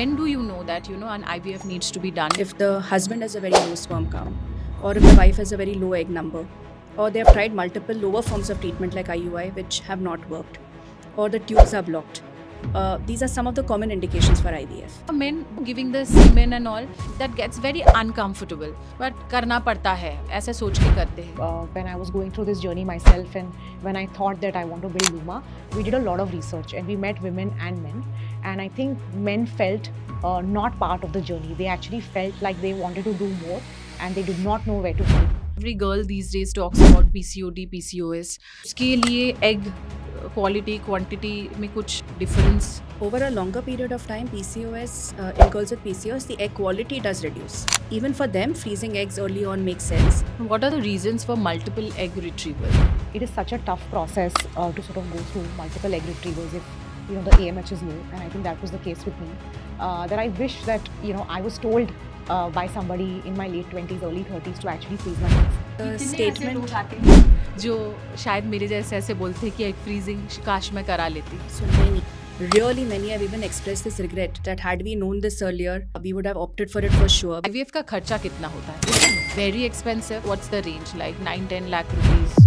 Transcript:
When do you know that an IVF needs to be done? If the husband has a very low sperm count, or if the wife has a very low egg number, or they have tried multiple lower forms of treatment like IUI which have not worked, or the tubes are blocked. These are some of the common indications for IVF. Men giving the semen and all, that gets very uncomfortable, but करना पड़ता है, ऐसे सोच के करते हैं. When I was going through this journey myself, and when I thought that I want to build Luma, we did a lot of research and we met women and men, and I think men felt not part of the journey. They actually felt like they wanted to do more and they did not know where to go. Every girl these days talks about PCOD, PCOS. उसके लिए egg quality, quantity में कुछ difference. Over a longer period of time, PCOS, in girls with PCOS, the egg quality does reduce. Even for them, freezing eggs early on makes sense. What are the reasons for multiple egg retrieval? It is such a tough process to sort of go through multiple egg retrievals if the AMH is low, and I think that was the case with me. That I wish that I was told by somebody in my late 20s, early 30s to actually freeze my eggs. The statement. जो शायद मेरे जैसे ऐसे बोलते हैं कि egg freezing काश मैं करा लेती. So really many have even expressed this regret that had we known this earlier, we would have opted for it for sure. IVF का खर्चा कितना होता है? Very expensive. What's the range? Like 9-10 lakh rupees.